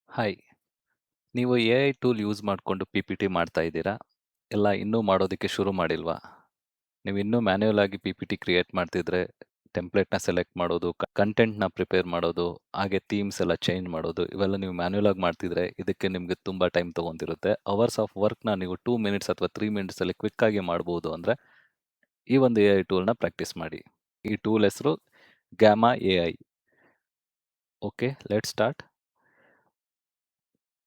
Hi. ನೀವು AI. Tool use ಮಾಡ್ಕೊಂಡು PPT ಮಾಡ್ತಾ ಇದ್ದೀರಾ? ಇಲ್ಲ ಇನ್ನೂ ಮಾಡೋದಕ್ಕೆ ಶುರು ಮಾಡಿಲ್ವಾ? ನೀವು ಇನ್ನೂ ಮ್ಯಾನ್ಯುಯಲ್ ಆಗಿ ಪಿ.ಪಿ.ಟಿ ಕ್ರಿಯೇಟ್ ಮಾಡ್ತಿದ್ರೆ, ಟೆಂಪ್ಲೇಟ್‌ನ ಸೆಲೆಕ್ಟ್ ಮಾಡೋದು, ಕಂಟೆಂಟ್‌ನ ಪ್ರಿಪೇರ್ ಮಾಡೋದು, ಹಾಗೆ ಥೀಮ್ಸ್ ಎಲ್ಲ ಚೇಂಜ್ ಮಾಡೋದು, ಇವೆಲ್ಲ ನೀವು ಮ್ಯಾನ್ಯುಯಲ್ ಆಗಿ ಮಾಡ್ತಿದ್ರೆ, ಇದಕ್ಕೆ ನಿಮಗೆ ತುಂಬಾ ಟೈಮ್ ತಗೊಂತಿರುತ್ತೆ. ಅವರ್ಸ್ ಆಫ್ ವರ್ಕ್‌ನ ನೀವು 2 ಮಿನಿಟ್ಸ್ ಅಥವಾ 3 ಮಿನಿಟ್ಸಲ್ಲಿ ಕ್ವಿಕ್ ಆಗಿ ಮಾಡ್ಬೋದು ಅಂದ್ರೆ, ಈ ಒಂದು ಎ.ಐ. ಟೂಲ್‌ನ ಪ್ರಾಕ್ಟೀಸ್ ಮಾಡಿ. ಈ ಟೂಲ್ ಹೆಸರು gamma AI. Okay, let's start.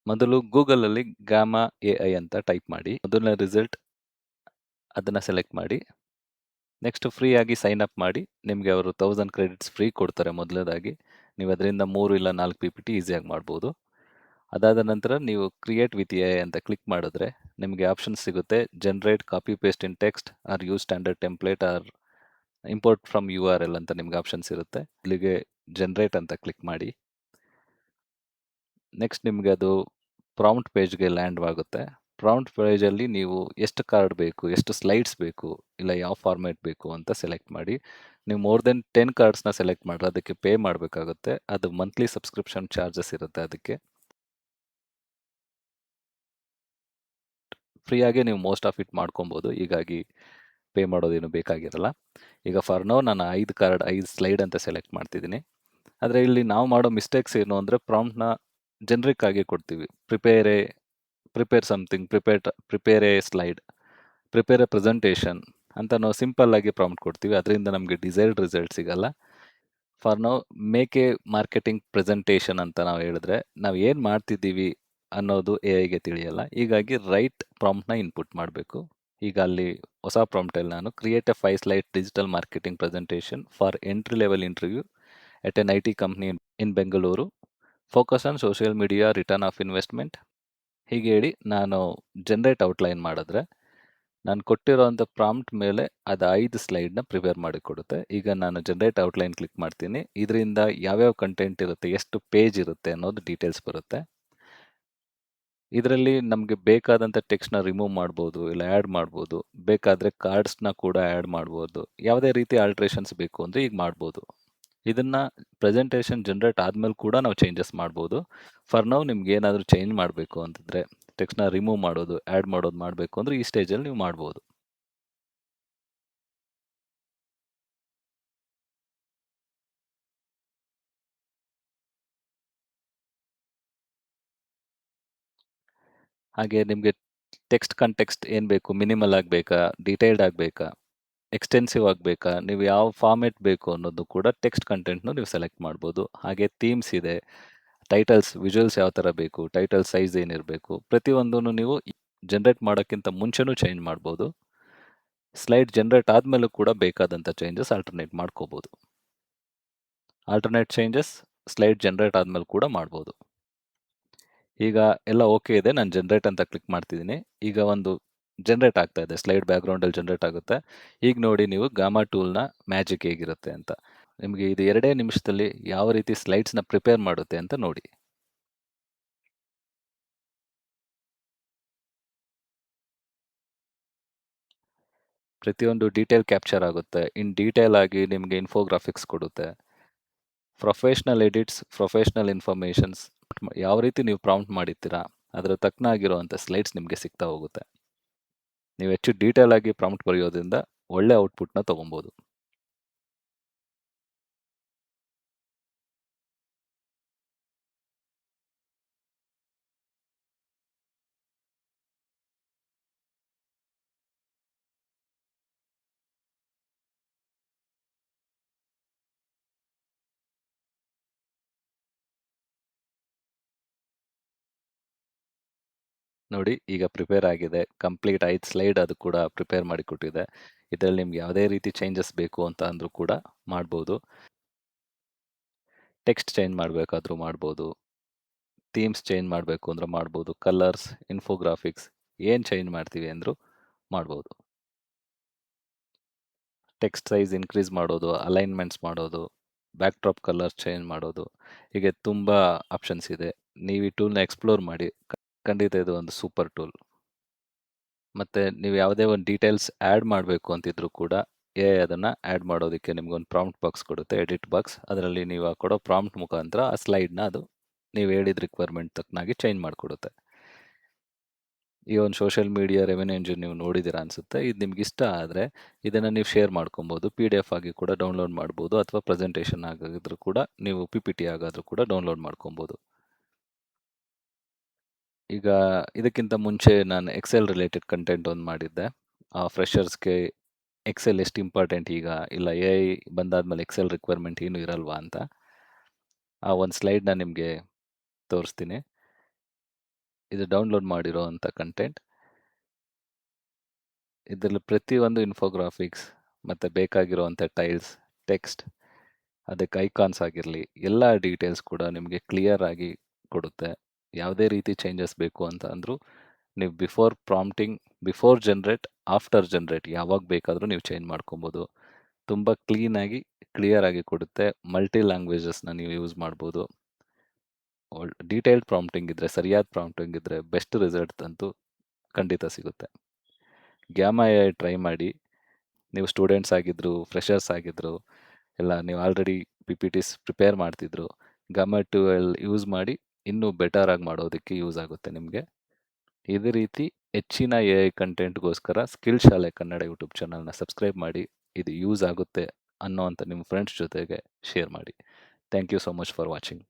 ಮೊದಲು ಗೂಗಲಲ್ಲಿ ಗಾಮಾ ಎ.ಐ. ಅಂತ ಟೈಪ್ ಮಾಡಿ. ಮೊದಲನೇ ರಿಸಲ್ಟ್ ಅದನ್ನ ಸೆಲೆಕ್ಟ್ ಮಾಡಿ. ನೆಕ್ಸ್ಟ್ ಫ್ರೀ ಆಗಿ ಸೈನ್ ಅಪ್ ಮಾಡಿ. ನಿಮಗೆ ಅವರು 1000 ಕ್ರೆಡಿಟ್ಸ್ ಫ್ರೀ ಕೊಡ್ತಾರೆ ಮೊದಲನೇದಾಗಿ. ನೀವು ಅದರಿಂದ 3 ಇಲ್ಲ 4 ಪಿ.ಪಿ.ಟಿ ಈಸಿಯಾಗಿ ಮಾಡ್ಬೋದು. ಅದಾದ ನಂತರ ನೀವು ಕ್ರಿಯೇಟ್ ವಿತ್ ಎ.ಐ. ಅಂತ ಕ್ಲಿಕ್ ಮಾಡಿದ್ರೆ ನಿಮಗೆ ಆಪ್ಷನ್ಸ್ ಸಿಗುತ್ತೆ. Generate, copy paste in text or use standard template or import from URL ಅಂತ ನಿಮ್ಗೆ ಆಪ್ಷನ್ಸ್ ಇರುತ್ತೆ. ಇಲ್ಲಿಗೆ ಜನರೇಟ್ ಅಂತ ಕ್ಲಿಕ್ ಮಾಡಿ. ನೆಕ್ಸ್ಟ್ ನಿಮಗೆ ಅದು ಪ್ರಾಂಪ್ಟ್ ಪೇಜ್ಗೆ ಲ್ಯಾಂಡ್ ಆಗುತ್ತೆ. ಪ್ರಾಂಪ್ಟ್ ಪೇಜಲ್ಲಿ ನೀವು ಎಷ್ಟು ಕಾರ್ಡ್ ಬೇಕು, ಎಷ್ಟು ಸ್ಲೈಡ್ಸ್ ಬೇಕು, ಇಲ್ಲ ಯಾವ ಫಾರ್ಮ್ಯಾಟ್ ಬೇಕು ಅಂತ ಸೆಲೆಕ್ಟ್ ಮಾಡಿ. ನೀವು ಮೋರ್ ದೆನ್ 10 ಕಾರ್ಡ್ಸ್ನ ಸೆಲೆಕ್ಟ್ ಮಾಡಿದ್ರೆ ಅದಕ್ಕೆ ಪೇ ಮಾಡಬೇಕಾಗುತ್ತೆ. ಅದು ಮಂತ್ಲಿ ಸಬ್ಸ್ಕ್ರಿಪ್ಷನ್ ಚಾರ್ಜಸ್ ಇರುತ್ತೆ ಅದಕ್ಕೆ. ಫ್ರೀಯಾಗಿ ನೀವು ಮೋಸ್ಟ್ ಆಫ್ ಇಟ್ ಮಾಡ್ಕೊಬೋದು, ಹೀಗಾಗಿ ಪೇ ಮಾಡೋದೇನು ಬೇಕಾಗಿರಲ್ಲ. ಈಗ ಫಾರ್ ನೌ ನಾನು 5 ಸ್ಲೈಡ್ ಅಂತ ಸೆಲೆಕ್ಟ್ ಮಾಡ್ತಿದ್ದೀನಿ. ಆದರೆ ಇಲ್ಲಿ ನಾವು ಮಾಡೋ ಮಿಸ್ಟೇಕ್ಸ್ ಏನು ಅಂದರೆ ಪ್ರಾಂಪ್ಟ್ನ ಜನರಿಕ್ ಆಗಿ ಕೊಡ್ತೀವಿ. Prepare something, prepare A slide, prepare A presentation ಅಂತ ನಾವು ಸಿಂಪಲ್ ಆಗಿ ಪ್ರಾಂಪ್ಟ್ ಕೊಡ್ತೀವಿ. ಅದರಿಂದ ನಮಗೆ ಡಿಸೈರ್ಡ್ ರಿಸಲ್ಟ್ ಸಿಗಲ್ಲ. For now make A marketing presentation ಅಂತ ನಾವು ಹೇಳಿದ್ರೆ ನಾವು ಏನು ಮಾಡ್ತಿದ್ದೀವಿ ಅನ್ನೋದು ಎ.ಐಗೆ ತಿಳಿಯಲ್ಲ. ಹೀಗಾಗಿ ರೈಟ್ ಪ್ರಾಂಪ್ಟ್ನ ಇನ್ಪುಟ್ ಮಾಡಬೇಕು. ಈಗ ಅಲ್ಲಿ ಹೊಸ ಪ್ರಾಂಪ್ಟಲ್ಲಿ ನಾನು create A 5 slide digital marketing presentation for entry level interview at N IT company in Bengaluru, focus on social media, return of investment ಹೀಗೆ ಹೇಳಿ ನಾನು ಜನರೇಟ್ ಔಟ್ಲೈನ್ ಮಾಡಿದ್ರೆ ನಾನು ಕೊಟ್ಟಿರೋಂಥ ಪ್ರಾಂಪ್ಟ್ ಮೇಲೆ ಅದು 5 ಸ್ಲೈಡ್ನ ಪ್ರಿಪೇರ್ ಮಾಡಿ ಕೊಡುತ್ತೆ. ಈಗ ನಾನು ಜನರೇಟ್ ಔಟ್ಲೈನ್ ಕ್ಲಿಕ್ ಮಾಡ್ತೀನಿ. ಇದರಿಂದ ಯಾವ್ಯಾವ ಕಂಟೆಂಟ್ ಇರುತ್ತೆ, ಎಷ್ಟು ಪೇಜ್ ಇರುತ್ತೆ ಅನ್ನೋದು ಡೀಟೇಲ್ಸ್ ಬರುತ್ತೆ. ಇದರಲ್ಲಿ ನಮಗೆ ಬೇಕಾದಂಥ ಟೆಕ್ಸ್ಟ್ನ ರಿಮೂವ್ ಮಾಡ್ಬೋದು, ಇಲ್ಲ ಆ್ಯಡ್ ಮಾಡ್ಬೋದು. ಬೇಕಾದರೆ ಕಾರ್ಡ್ಸ್ನ ಕೂಡ ಆ್ಯಡ್ ಮಾಡ್ಬೋದು. ಯಾವುದೇ ರೀತಿ ಆಲ್ಟ್ರೇಷನ್ಸ್ ಬೇಕು ಅಂದರೆ ಈಗ ಮಾಡ್ಬೋದು. ಇದನ್ನ ಪ್ರೆಸೆಂಟೇಷನ್ ಜನರೇಟ್ ಆದ್ಮೇಲೆ ಕೂಡ ನಾವು ಚೇಂಜಸ್ ಮಾಡ್ಬೋದು. ಫಾರ್ ನೌ ನಿಮ್ಗೆ ಏನಾದರೂ ಚೇಂಜ್ ಮಾಡಬೇಕು ಅಂತಂದರೆ, ಟೆಕ್ಸ್ಟ್ನ ರಿಮೂವ್ ಮಾಡೋದು, ಆ್ಯಡ್ ಮಾಡೋದು ಮಾಡಬೇಕು ಅಂದರೆ ಈ ಸ್ಟೇಜಲ್ಲಿ ನೀವು ಮಾಡ್ಬೋದು. ಹಾಗೆ ನಿಮಗೆ ಟೆಕ್ಸ್ಟ್ ಕಂಟೆಕ್ಸ್ಟ್ ಏನು ಬೇಕು, ಮಿನಿಮಲ್ ಆಗಬೇಕಾ, ಡೀಟೇಲ್ಡ್ ಆಗಬೇಕಾ, ಎಕ್ಸ್ಟೆನ್ಸಿವ್ ಆಗಬೇಕಾ, ನೀವು ಯಾವ ಫಾರ್ಮೆಟ್ ಬೇಕು ಅನ್ನೋದು ಕೂಡ ಟೆಕ್ಸ್ಟ್ ಕಂಟೆಂಟ್ನು ನೀವು ಸೆಲೆಕ್ಟ್ ಮಾಡ್ಬೋದು. ಹಾಗೆ ಥೀಮ್ಸ್ ಇದೆ, ಟೈಟಲ್ಸ್, ವಿಜುವಲ್ಸ್ ಯಾವ ಥರ ಬೇಕು, ಟೈಟಲ್ ಸೈಜ್ ಏನಿರಬೇಕು, ಪ್ರತಿಯೊಂದನ್ನು ನೀವು ಜನರೇಟ್ ಮಾಡೋಕ್ಕಿಂತ ಮುಂಚೆನೂ ಚೇಂಜ್ ಮಾಡ್ಬೋದು. ಸ್ಲೈಡ್ ಜನರೇಟ್ ಆದಮೇಲೂ ಕೂಡ ಬೇಕಾದಂಥ ಚೇಂಜಸ್ ಆಲ್ಟರ್ನೇಟ್ ಮಾಡ್ಕೋಬೋದು. ಆಲ್ಟರ್ನೇಟ್ ಚೇಂಜಸ್ ಸ್ಲೈಡ್ ಜನರೇಟ್ ಆದಮೇಲೆ ಕೂಡ ಮಾಡ್ಬೋದು. ಈಗ ಎಲ್ಲ ಓಕೆ ಇದೆ. ನಾನು ಜನರೇಟ್ ಅಂತ ಕ್ಲಿಕ್ ಮಾಡ್ತಿದ್ದೀನಿ. ಈಗ ಒಂದು ಜನರೇಟ್ ಆಗ್ತಾ ಇದೆ. ಸ್ಲೈಡ್ ಬ್ಯಾಕ್‌ಗ್ರೌಂಡಲ್ಲಿ ಜನರೇಟ್ ಆಗುತ್ತೆ. ಈಗ ನೋಡಿ ನೀವು ಗಾಮಾ ಟೂಲ್‌ನ ಮ್ಯಾಜಿಕ್ ಹೇಗಿರುತ್ತೆ ಅಂತ. ನಿಮಗೆ ಇದು 2 ನಿಮಿಷದಲ್ಲಿ ಯಾವ ರೀತಿ ಸ್ಲೈಡ್ಸ್‌ನ ಪ್ರಿಪೇರ್ ಮಾಡುತ್ತೆ ಅಂತ ನೋಡಿ. ಪ್ರತಿಯೊಂದು ಡೀಟೇಲ್ ಕ್ಯಾಪ್ಚರ್ ಆಗುತ್ತೆ. ಇನ್ ಡೀಟೇಲ್ ಆಗಿ ನಿಮಗೆ ಇನ್ಫೋಗ್ರಾಫಿಕ್ಸ್ ಕೊಡುತ್ತೆ. ಪ್ರೊಫೆಷನಲ್ ಎಡಿಟ್ಸ್, ಪ್ರೊಫೆಷನಲ್ ಇನ್ಫಾರ್ಮೇಷನ್ಸ್ ಯಾವ ರೀತಿ ನೀವು ಪ್ರಾಂಪ್ಟ್ ಮಾಡಿರ್ತೀರಾ, ಅದರ ತಕ್ಕನಾಗಿರುವಂಥ ಸ್ಲೈಡ್ಸ್ ನಿಮಗೆ ಸಿಗ್ತಾ ಹೋಗುತ್ತೆ. ನೀವು ಹೆಚ್ಚು ಡೀಟೇಲ್ ಆಗಿ ಪ್ರಾಂಪ್ಟ್ ಬರೆಯೋದ್ರಿಂದ ಒಳ್ಳೆ ಔಟ್‌ಪುಟ್‌ನ ತಗೊಬೋದು. ನೋಡಿ ಈಗ ಪ್ರಿಪೇರ್ ಆಗಿದೆ. ಕಂಪ್ಲೀಟ್ 5 ಸ್ಲೈಡ್ ಅದು ಕೂಡ ಪ್ರಿಪೇರ್ ಮಾಡಿ ಕೊಟ್ಟಿದೆ. ಇದರಲ್ಲಿ ನಿಮ್ಗೆ ಯಾವುದೇ ರೀತಿ ಚೇಂಜಸ್ ಬೇಕು ಅಂತ ಅಂದ್ರೂ ಕೂಡ ಮಾಡ್ಬೋದು. ಟೆಕ್ಸ್ಟ್ ಚೇಂಜ್ ಮಾಡಬೇಕಾದ್ರೂ ಮಾಡ್ಬೋದು. ಥೀಮ್ಸ್ ಚೇಂಜ್ ಮಾಡಬೇಕು ಅಂದ್ರೆ ಮಾಡ್ಬೋದು. ಕಲರ್ಸ್, ಇನ್ಫೋಗ್ರಾಫಿಕ್ಸ್ ಏನು ಚೇಂಜ್ ಮಾಡ್ತೀವಿ ಅಂದರೂ ಮಾಡ್ಬೋದು. ಟೆಕ್ಸ್ಟ್ ಸೈಜ್ ಇನ್ಕ್ರೀಸ್ ಮಾಡೋದು, ಅಲೈನ್ಮೆಂಟ್ಸ್ ಮಾಡೋದು, ಬ್ಯಾಕ್ ಡ್ರಾಪ್ ಕಲರ್ ಚೇಂಜ್ ಮಾಡೋದು, ಹೀಗೆ ತುಂಬ ಆಪ್ಷನ್ಸ್ ಇದೆ. ನೀವು ಈ ಟೂಲ್‌ನ ಎಕ್ಸ್‌ಪ್ಲೋರ್ ಮಾಡಿ. ಖಂಡಿತ ಇದು ಒಂದು ಸೂಪರ್ ಟೂಲ್. ಮತ್ತು ನೀವು ಯಾವುದೇ ಒಂದು ಡೀಟೇಲ್ಸ್ ಆ್ಯಡ್ ಮಾಡಬೇಕು ಅಂತಿದ್ರೂ ಕೂಡ ಎ.ಐ. ಅದನ್ನು ಆ್ಯಡ್ ಮಾಡೋದಕ್ಕೆ ನಿಮ್ಗೊಂದು ಪ್ರಾಂಪ್ಟ್ ಬಾಕ್ಸ್ ಕೊಡುತ್ತೆ, ಎಡಿಟ್ ಬಾಕ್ಸ್. ಅದರಲ್ಲಿ ನೀವು ಕೊಡೋ ಪ್ರಾಂಪ್ಟ್ ಮುಖಾಂತರ ಆ ಸ್ಲೈಡ್ನ ಅದು ನೀವು ಹೇಳಿದ ರಿಕ್ವೈರ್ಮೆಂಟ್ ತಕ್ಕನಾಗಿ ಚೇಂಜ್ ಮಾಡಿಕೊಡುತ್ತೆ. ಈ ಒಂದು ಸೋಷಿಯಲ್ ಮೀಡಿಯಾ ರೆವೆನ್ಯೂ ಎಂಜಿನ್ ನೀವು ನೋಡಿದ್ದೀರಾ ಅನ್ಸುತ್ತೆ. ಇದು ನಿಮ್ಗೆ ಇಷ್ಟ ಆದರೆ ಇದನ್ನು ನೀವು ಶೇರ್ ಮಾಡ್ಕೊಬೋದು. PDF ಆಗಿ ಕೂಡ ಡೌನ್ಲೋಡ್ ಮಾಡ್ಬೋದು, ಅಥವಾ ಪ್ರೆಸೆಂಟೇಷನ್ ಆಗಿದ್ರು ಕೂಡ ನೀವು PPT ಆಗಾದರೂ ಕೂಡ ಡೌನ್ಲೋಡ್ ಮಾಡ್ಕೊಬೋದು. ಈಗ ಇದಕ್ಕಿಂತ ಮುಂಚೆ ನಾನು ಎಕ್ಸೆಲ್ ರಿಲೇಟೆಡ್ ಕಂಟೆಂಟ್ ಒಂದು ಮಾಡಿದ್ದೆ. ಫ್ರೆಷರ್ಸ್ಗೆ ಎಕ್ಸೆಲ್ ಎಷ್ಟು ಇಂಪಾರ್ಟೆಂಟ್ ಈಗ, ಇಲ್ಲ AI ಬಂದಾದ್ಮೇಲೆ ಎಕ್ಸೆಲ್ ರಿಕ್ವೈರ್ಮೆಂಟ್ ಏನೂ ಇರಲ್ವಾ ಅಂತ. ಆ ಒಂದು ಸ್ಲೈಡ್ನ ನಿಮಗೆ ತೋರಿಸ್ತೀನಿ. ಇದು ಡೌನ್ಲೋಡ್ ಮಾಡಿರೋ ಅಂಥ ಕಂಟೆಂಟ್. ಇದರಲ್ಲಿ ಪ್ರತಿಯೊಂದು ಇನ್ಫೋಗ್ರಾಫಿಕ್ಸ್ ಮತ್ತು ಬೇಕಾಗಿರುವಂಥ ಟೈಲ್ಸ್, ಟೆಕ್ಸ್ಟ್, ಅದಕ್ಕೆ ಐಕಾನ್ಸ್ ಆಗಿರಲಿ, ಎಲ್ಲ ಡೀಟೇಲ್ಸ್ ಕೂಡ ನಿಮಗೆ ಕ್ಲಿಯರ್ ಆಗಿ ಕೊಡುತ್ತೆ. ಯಾವುದೇ ರೀತಿ ಚೇಂಜಸ್ ಬೇಕು ಅಂತ ಅಂದರೂ ನೀವು ಬಿಫೋರ್ ಜನ್ರೇಟ್, ಆಫ್ಟರ್ ಜನ್ರೇಟ್ ಯಾವಾಗ ಬೇಕಾದರೂ ನೀವು ಚೇಂಜ್ ಮಾಡ್ಕೊಬೋದು. ತುಂಬ ಕ್ಲೀನಾಗಿ, ಕ್ಲಿಯರ್ ಆಗಿ ಕೊಡುತ್ತೆ. ಮಲ್ಟಿ ಲ್ಯಾಂಗ್ವೇಜಸ್ನ ನೀವು ಯೂಸ್ ಮಾಡ್ಬೋದು. ಡೀಟೇಲ್ಡ್ ಪ್ರಾಂಪ್ಟಿಂಗ್ ಇದ್ದರೆ, ಸರಿಯಾದ ಪ್ರಾಂಪ್ಟಿಂಗ್ ಇದ್ದರೆ ಬೆಸ್ಟ್ ರಿಸಲ್ಟ್ ಅಂತೂ ಖಂಡಿತ ಸಿಗುತ್ತೆ. ಗ್ಯಾಮಾ AI ಟ್ರೈ ಮಾಡಿ. ನೀವು ಸ್ಟೂಡೆಂಟ್ಸ್ ಆಗಿದ್ರು, ಫ್ರೆಷರ್ಸ್ ಆಗಿದ್ರು, ಇಲ್ಲ ನೀವು ಆಲ್ರೆಡಿ PPTs ಪ್ರಿಪೇರ್ ಮಾಡ್ತಿದ್ರು, ಗಾಮಾ 2L ಯೂಸ್ ಮಾಡಿ ಇನ್ನೂ ಬೆಟರ್ ಆಗಿ ಮಾಡೋದಕ್ಕೆ ಯೂಸ್ ಆಗುತ್ತೆ ನಿಮಗೆ. ಇದೇ ರೀತಿ ಹೆಚ್ಚಿನ AI ಕಂಟೆಂಟ್ಗೋಸ್ಕರ ಸ್ಕಿಲ್ ಶಾಲೆ ಕನ್ನಡ ಯೂಟ್ಯೂಬ್ ಚಾನಲ್ನ ಸಬ್ಸ್ಕ್ರೈಬ್ ಮಾಡಿ. ಇದು ಯೂಸ್ ಆಗುತ್ತೆ ಅನ್ನೋವಂಥ ನಿಮ್ಮ ಫ್ರೆಂಡ್ಸ್ ಜೊತೆಗೆ ಶೇರ್ ಮಾಡಿ. Thank you so much for watching.